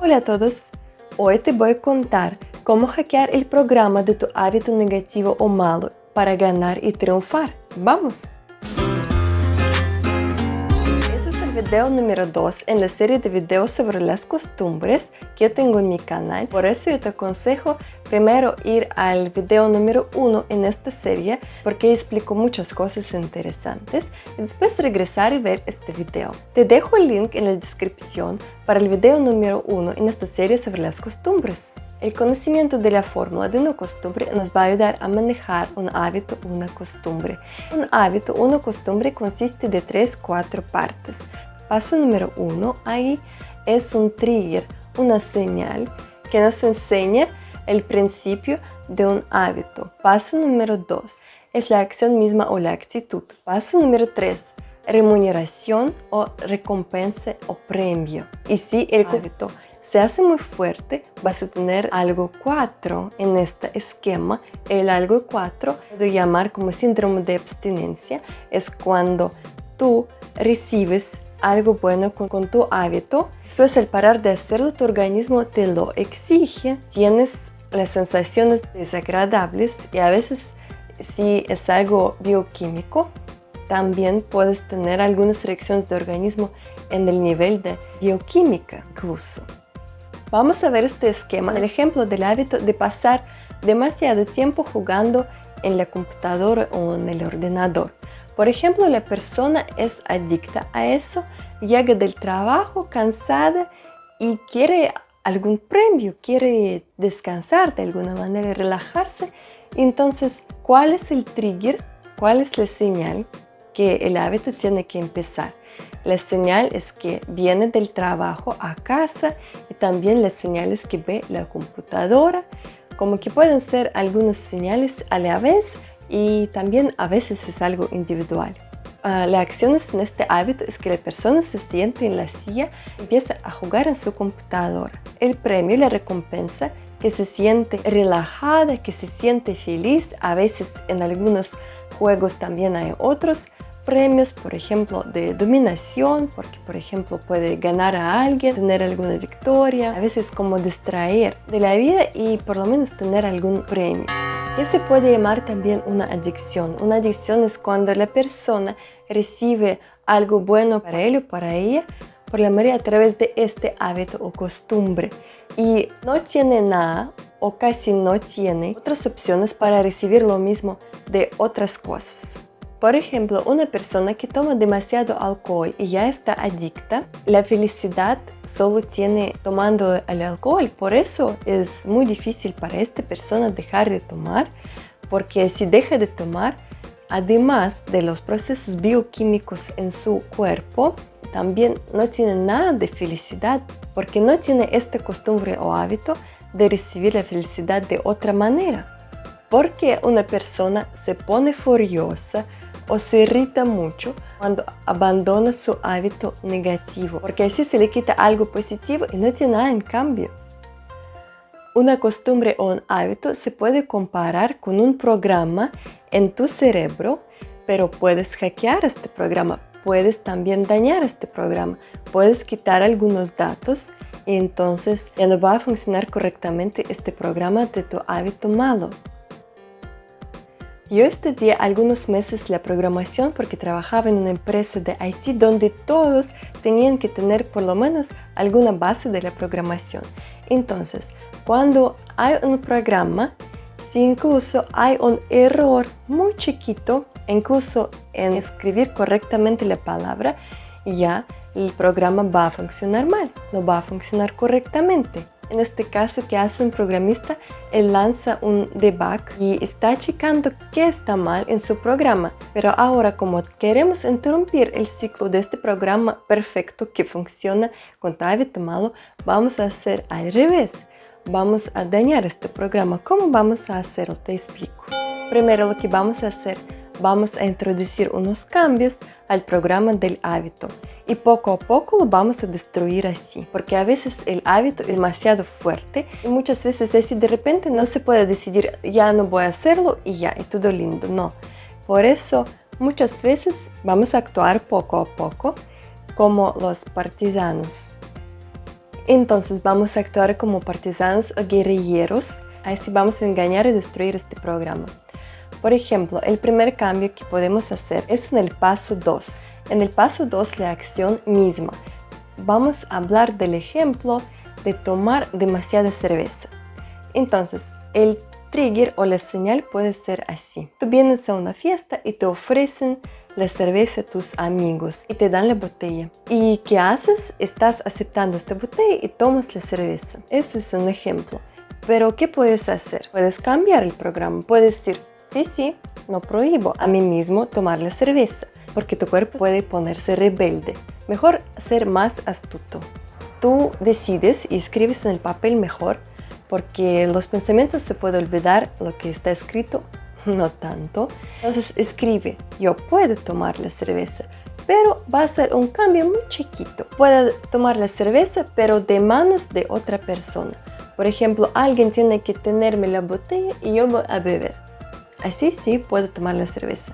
Hola a todos, hoy te voy a contar cómo hackear el programa de tu hábito negativo o malo para ganar y triunfar. ¡Vamos! Este es el video número 2 en la serie de videos sobre las costumbres que yo tengo en mi canal. Por eso yo te aconsejo primero ir al video número 1 en esta serie porque explico muchas cosas interesantes y después regresar y ver este video. Te dejo el link en la descripción para el video número 1 en esta serie sobre las costumbres. El conocimiento de la fórmula de una costumbre nos va a ayudar a manejar un hábito o una costumbre. Un hábito o una costumbre consiste de 3-4 partes. Paso número 1 ahí es un trigger, una señal que nos enseña el principio de un hábito. Paso número 2 es la acción misma o la actitud. Paso número 3, remuneración o recompensa o premio. Y si el hábito se hace muy fuerte, vas a tener algo 4 en este esquema. El algo 4 puedo llamar como síndrome de abstinencia. Es cuando tú recibes algo bueno con tu hábito. Después, al parar de hacerlo, tu organismo te lo exige. Tienes las sensaciones desagradables y a veces, si es algo bioquímico, también puedes tener algunas reacciones de organismo en el nivel de bioquímica incluso. Vamos a ver este esquema, el ejemplo del hábito de pasar demasiado tiempo jugando en la computadora o en el ordenador. Por ejemplo, la persona es adicta a eso, llega del trabajo cansada y quiere algún premio, quiere descansar de alguna manera, relajarse. Entonces, ¿cuál es el trigger? ¿Cuál es la señal que el hábito tiene que empezar? La señal es que viene del trabajo a casa y también las señales que ve la computadora, como que pueden ser algunas señales a la vez y también a veces es algo individual. La acción en este hábito es que la persona se siente en la silla y empieza a jugar en su computadora. El premio, la recompensa, que se siente relajada, que se siente feliz. A veces en algunos juegos también hay otros premios, por ejemplo, de dominación, porque por ejemplo puede ganar a alguien, tener alguna victoria, a veces como distraer de la vida y por lo menos tener algún premio. Que se puede llamar también una adicción. Una adicción es cuando la persona recibe algo bueno para él o para ella por la mayoría a través de este hábito o costumbre y no tiene nada o casi no tiene otras opciones para recibir lo mismo de otras cosas. Por ejemplo, una persona que toma demasiado alcohol y ya está adicta, la felicidad solo tiene tomando el alcohol. Por eso es muy difícil para esta persona dejar de tomar, porque si deja de tomar, además de los procesos bioquímicos en su cuerpo, también no tiene nada de felicidad, porque no tiene esta costumbre o hábito de recibir la felicidad de otra manera. Porque una persona se pone furiosa o se irrita mucho cuando abandona su hábito negativo, porque así se le quita algo positivo y no tiene nada en cambio. Una costumbre o un hábito se puede comparar con un programa en tu cerebro, pero puedes hackear este programa, puedes también dañar este programa, puedes quitar algunos datos y entonces ya no va a funcionar correctamente este programa de tu hábito malo. Yo estudié algunos meses la programación porque trabajaba en una empresa de IT donde todos tenían que tener por lo menos alguna base de la programación. Entonces, cuando hay un programa, si incluso hay un error muy chiquito, incluso en escribir correctamente la palabra, ya el programa va a funcionar mal, no va a funcionar correctamente. En este caso, ¿qué hace un programista? Él lanza un debug y está checando qué está mal en su programa. Pero ahora, como queremos interrumpir el ciclo de este programa perfecto que funciona con tu hábito malo, vamos a hacer al revés. Vamos a dañar este programa. ¿Cómo vamos a hacerlo? Te explico. Primero, lo que vamos a hacer, vamos a introducir unos cambios al programa del hábito y poco a poco lo vamos a destruir así, porque a veces el hábito es demasiado fuerte y muchas veces así de repente no se puede decidir ya no voy a hacerlo y ya, y todo lindo, no. Por eso muchas veces vamos a actuar poco a poco como los partisanos. Entonces vamos a actuar como partisanos o guerrilleros, así vamos a engañar y destruir este programa. Por ejemplo, el primer cambio que podemos hacer es en el paso 2. En el paso 2, la acción misma. Vamos a hablar del ejemplo de tomar demasiada cerveza. Entonces, el trigger o la señal puede ser así. Tú vienes a una fiesta y te ofrecen la cerveza a tus amigos y te dan la botella. ¿Y qué haces? Estás aceptando esta botella y tomas la cerveza. Eso es un ejemplo. Pero, ¿qué puedes hacer? Puedes cambiar el programa. Puedes decir, sí, no prohíbo a mí mismo tomar la cerveza, porque tu cuerpo puede ponerse rebelde. Mejor ser más astuto. Tú decides y escribes en el papel mejor, porque los pensamientos se puede olvidar, lo que está escrito no tanto. Entonces escribe, yo puedo tomar la cerveza, pero va a ser un cambio muy chiquito. Puedo tomar la cerveza, pero de manos de otra persona. Por ejemplo, alguien tiene que tenerme la botella y yo voy a beber. Así sí puedo tomar la cerveza.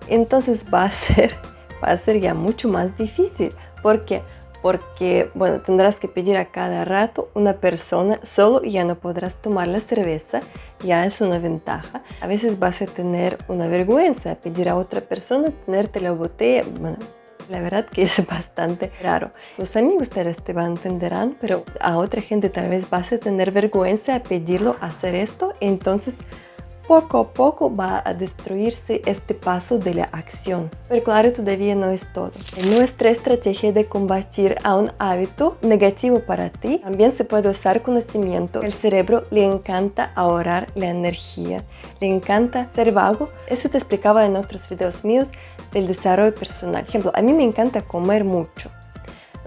Entonces va a ser ya mucho más difícil. ¿Por qué? Porque, bueno, tendrás que pedir a cada rato una persona, solo ya no podrás tomar la cerveza, ya es una ventaja. A veces vas a tener una vergüenza, pedir a otra persona, tenerte la botella, bueno, la verdad que es bastante raro. Los amigos tal vez te entenderán, pero a otra gente tal vez vas a tener vergüenza a pedirlo hacer esto, entonces poco a poco va a destruirse este paso de la acción. Pero claro, todavía no es todo. En nuestra estrategia de combatir a un hábito negativo para ti, también se puede usar conocimiento. El cerebro le encanta ahorrar la energía, le encanta ser vago. Eso te explicaba en otros videos míos del desarrollo personal. Por ejemplo, a mí me encanta comer mucho.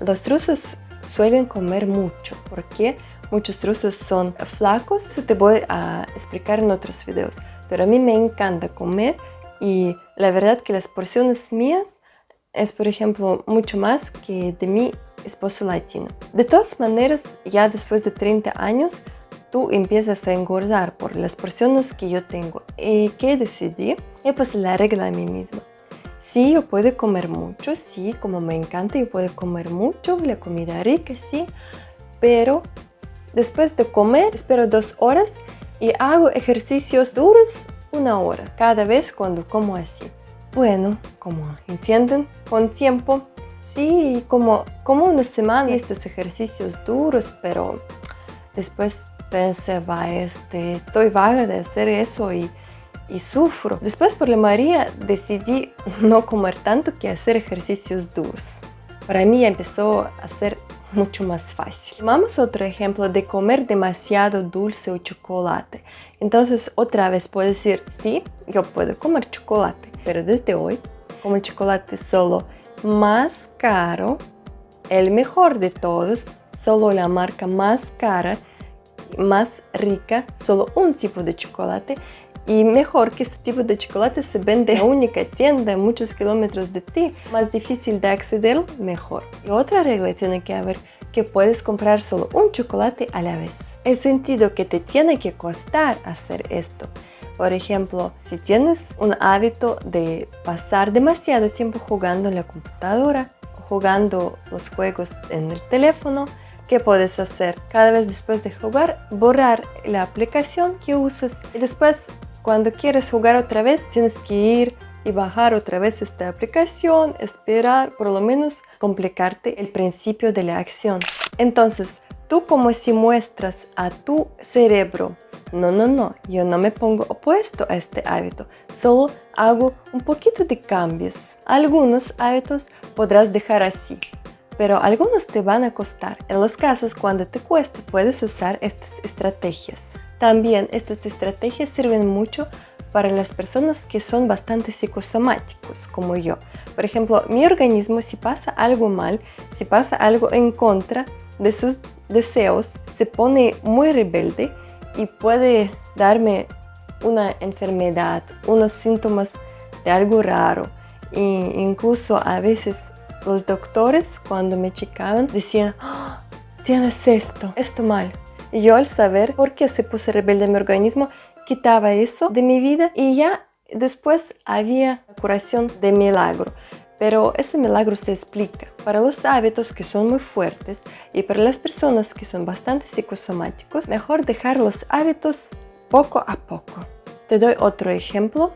Los rusos suelen comer mucho. ¿Por qué? Muchos rusos son flacos, eso te voy a explicar en otros videos. Pero a mí me encanta comer y la verdad que las porciones mías es, por ejemplo, mucho más que de mi esposo latino. De todas maneras, ya después de 30 años, tú empiezas a engordar por las porciones que yo tengo. ¿Y qué decidí? Y pues la regla a mí misma. Sí, yo puedo comer mucho, sí, como me encanta, yo puedo comer mucho, la comida rica, sí, pero después de comer, espero 2 horas y hago ejercicios duros 1 hora cada vez cuando como así. Bueno, como entienden, con tiempo, sí, como 1 semana estos ejercicios duros, pero después pensé, estoy vaga de hacer eso y sufro. Después por la María decidí no comer tanto que hacer ejercicios duros. Para mí empezó a ser mucho más fácil. Tomamos otro ejemplo de comer demasiado dulce o chocolate. Entonces otra vez puedo decir, sí, yo puedo comer chocolate, pero desde hoy como el chocolate solo más caro, el mejor de todos, solo la marca más cara, más rica, solo un tipo de chocolate. Y mejor que este tipo de chocolate se vende en la única tienda a muchos kilómetros de ti. Más difícil de acceder, mejor. Y otra regla tiene que haber, que puedes comprar solo un chocolate a la vez. El sentido que te tiene que costar hacer esto. Por ejemplo, si tienes un hábito de pasar demasiado tiempo jugando en la computadora, jugando los juegos en el teléfono, ¿qué puedes hacer? Cada vez después de jugar, borrar la aplicación que usas y después, cuando quieres jugar otra vez, tienes que ir y bajar otra vez esta aplicación, esperar, por lo menos complicarte el principio de la acción. Entonces, tú como si muestras a tu cerebro, no, yo no me pongo opuesto a este hábito, solo hago un poquito de cambios. Algunos hábitos podrás dejar así, pero algunos te van a costar. En los casos cuando te cuesta, puedes usar estas estrategias. También estas estrategias sirven mucho para las personas que son bastante psicosomáticos, como yo. Por ejemplo, mi organismo, si pasa algo mal, si pasa algo en contra de sus deseos, se pone muy rebelde y puede darme una enfermedad, unos síntomas de algo raro. E incluso a veces los doctores, cuando me checaban, decían, tienes esto mal. Y yo al saber por qué se puso rebelde mi organismo, quitaba eso de mi vida y ya después había curación de milagro. Pero ese milagro se explica para los hábitos que son muy fuertes y para las personas que son bastante psicosomáticos, mejor dejar los hábitos poco a poco. Te doy otro ejemplo.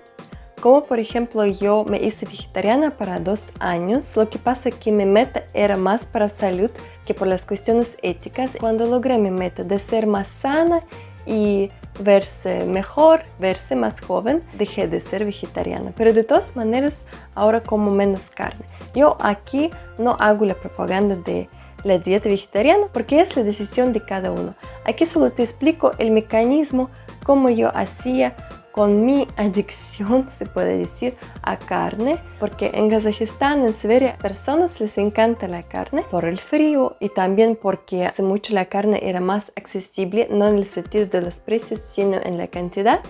Como por ejemplo yo me hice vegetariana para 2 años, lo que pasa es que mi meta era más para salud que por las cuestiones éticas. Cuando logré mi meta de ser más sana y verse mejor, verse más joven, dejé de ser vegetariana. Pero de todas maneras ahora como menos carne. Yo aquí no hago la propaganda de la dieta vegetariana porque es la decisión de cada uno. Aquí solo te explico el mecanismo como yo hacía con mi adicción, se puede decir, a carne, porque en Kazajistán, en Siberia, a las personas les encanta la carne por el frío y también porque hace mucho la carne era más accesible, no en el sentido de los precios, sino en la cantidad,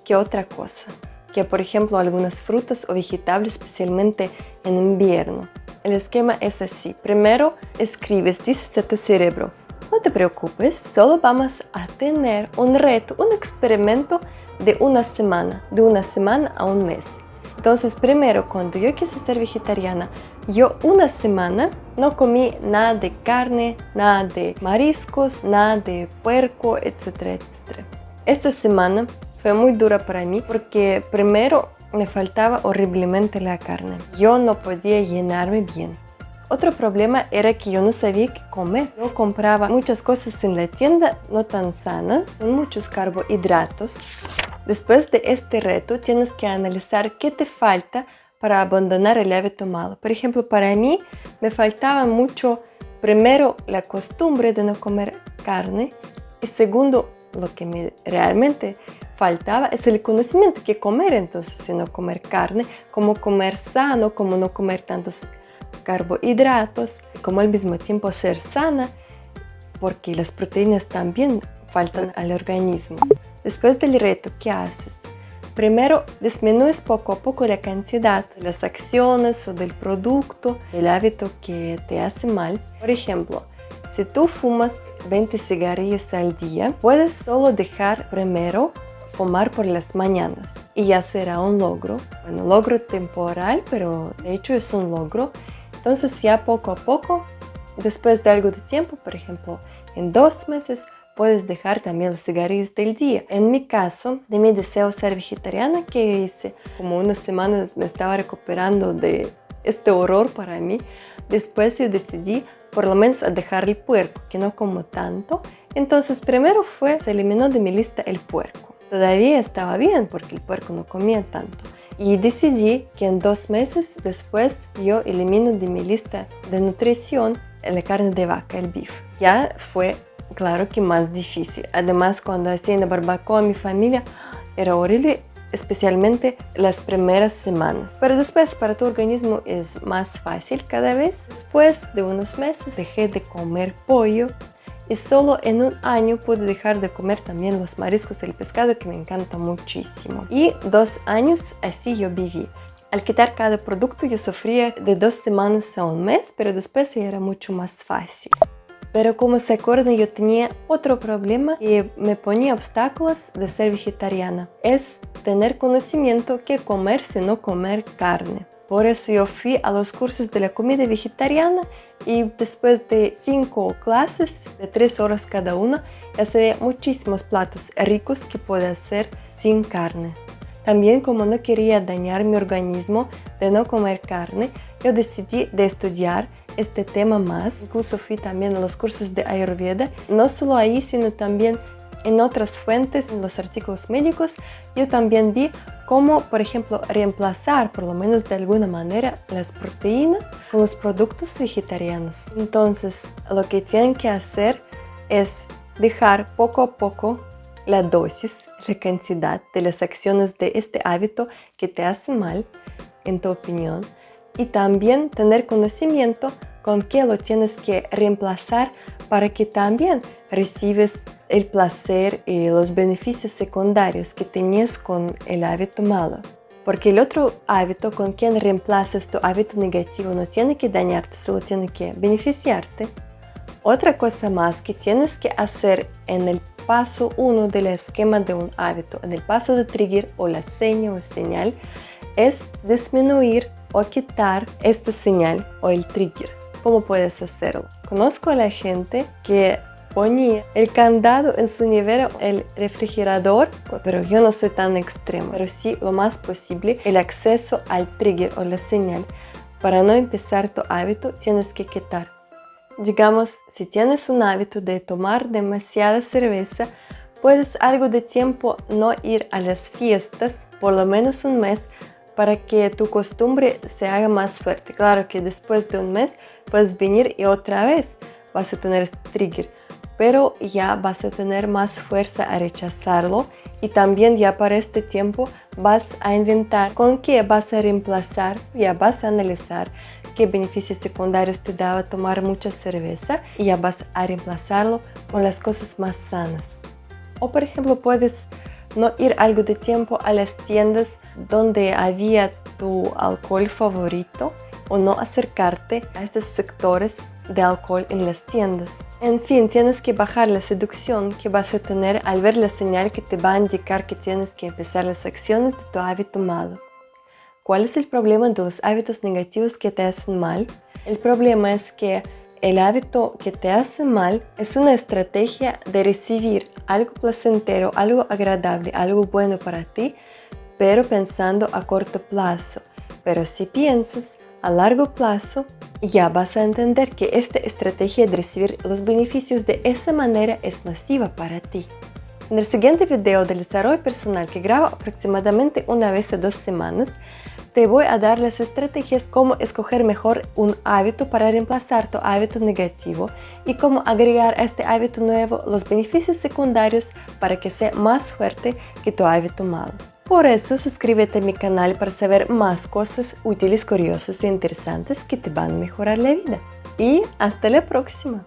que otra cosa, que por ejemplo algunas frutas o vegetales, especialmente en invierno. El esquema es así: primero escribes, dices a tu cerebro, no te preocupes, solo vamos a tener un reto, un experimento de una semana a un mes. Entonces primero, cuando yo quise ser vegetariana, yo una semana no comí nada de carne, nada de mariscos, nada de puerco, etcétera, etcétera. Esta semana fue muy dura para mí porque primero me faltaba horriblemente la carne. Yo no podía llenarme bien. Otro problema era que yo no sabía qué comer. Yo compraba muchas cosas en la tienda no tan sanas, con muchos carbohidratos. Después de este reto tienes que analizar qué te falta para abandonar el hábito malo. Por ejemplo, para mí me faltaba mucho, primero, la costumbre de no comer carne y segundo, lo que me realmente faltaba es el conocimiento que comer entonces, si no comer carne, cómo comer sano, cómo no comer tantos carbohidratos, como al mismo tiempo ser sana, porque las proteínas también faltan al organismo. Después del reto, ¿qué haces? Primero, disminuyes poco a poco la cantidad de las acciones o del producto, del hábito que te hace mal. Por ejemplo, si tú fumas 20 cigarrillos al día, puedes solo dejar primero fumar por las mañanas y ya será un logro. Bueno, logro temporal, pero de hecho es un logro. Entonces ya poco a poco, después de algo de tiempo, por ejemplo, en 2 meses, puedes dejar también los cigarrillos del día. En mi caso, de mi deseo ser vegetariana, que yo hice como unas semanas, me estaba recuperando de este horror para mí. Después yo decidí por lo menos a dejar el puerco, que no como tanto. Entonces primero se eliminó de mi lista el puerco. Todavía estaba bien porque el puerco no comía tanto. Y decidí que en 2 meses después yo elimino de mi lista de nutrición la carne de vaca, el beef. Ya fue claro que más difícil. Además, cuando hacía la barbacoa mi familia, era horrible, especialmente las primeras semanas. Pero después para tu organismo es más fácil cada vez. Después de unos meses dejé de comer pollo y solo en 1 año pude dejar de comer también los mariscos y el pescado, que me encanta muchísimo. Y 2 años así yo viví. Al quitar cada producto yo sufría de 2 semanas a 1 mes, pero después ya era mucho más fácil. Pero como se acuerdan, yo tenía otro problema que me ponía obstáculos de ser vegetariana. Es tener conocimiento qué comer si no comer carne. Por eso yo fui a los cursos de la comida vegetariana y después de 5 clases de 3 horas cada una, ya sabía muchísimos platos ricos que puedo hacer sin carne. También, como no quería dañar mi organismo de no comer carne, yo decidí de estudiar este tema más. Incluso fui también a los cursos de Ayurveda. No solo ahí, sino también en otras fuentes, en los artículos médicos. Yo también vi cómo, por ejemplo, reemplazar, por lo menos de alguna manera, las proteínas con los productos vegetarianos. Entonces, lo que tienen que hacer es dejar poco a poco la dosis, la cantidad de las acciones de este hábito que te hace mal, en tu opinión, y también tener conocimiento con qué lo tienes que reemplazar para que también recibes el placer y los beneficios secundarios que tenías con el hábito malo. Porque el otro hábito con quien reemplazas tu hábito negativo no tiene que dañarte, solo tiene que beneficiarte. Otra cosa más que tienes que hacer en el paso 1 del esquema de un hábito, en el paso de trigger o la seña o señal, es disminuir o quitar esta señal o el trigger. ¿Cómo puedes hacerlo? Conozco a la gente que ponía el candado en su nevera, el refrigerador, pero yo no soy tan extremo, pero sí lo más posible el acceso al trigger o la señal. Para no empezar tu hábito tienes que quitar. Digamos, si tienes un hábito de tomar demasiada cerveza, puedes algo de tiempo no ir a las fiestas, por lo menos un mes, para que tu costumbre se haga más fuerte. Claro que después de un mes puedes venir y otra vez vas a tener este trigger, pero ya vas a tener más fuerza a rechazarlo y también ya para este tiempo vas a inventar con qué vas a reemplazar, ya vas a analizar qué beneficios secundarios te daba tomar mucha cerveza y ya vas a reemplazarlo con las cosas más sanas. O por ejemplo puedes no ir algo de tiempo a las tiendas donde había tu alcohol favorito o no acercarte a estos sectores de alcohol en las tiendas. En fin, tienes que bajar la seducción que vas a tener al ver la señal que te va a indicar que tienes que empezar las acciones de tu hábito malo. ¿Cuál es el problema de los hábitos negativos que te hacen mal? El problema es que el hábito que te hace mal es una estrategia de recibir algo placentero, algo agradable, algo bueno para ti, pero pensando a corto plazo. Pero si piensas a largo plazo, ya vas a entender que esta estrategia de recibir los beneficios de esa manera es nociva para ti. En el siguiente video del desarrollo personal que grabo aproximadamente una vez a 2 semanas, te voy a dar las estrategias cómo escoger mejor un hábito para reemplazar tu hábito negativo y cómo agregar a este hábito nuevo los beneficios secundarios para que sea más fuerte que tu hábito malo. Por eso suscríbete a mi canal para saber más cosas útiles, curiosas e interesantes que te van a mejorar la vida. Y hasta la próxima.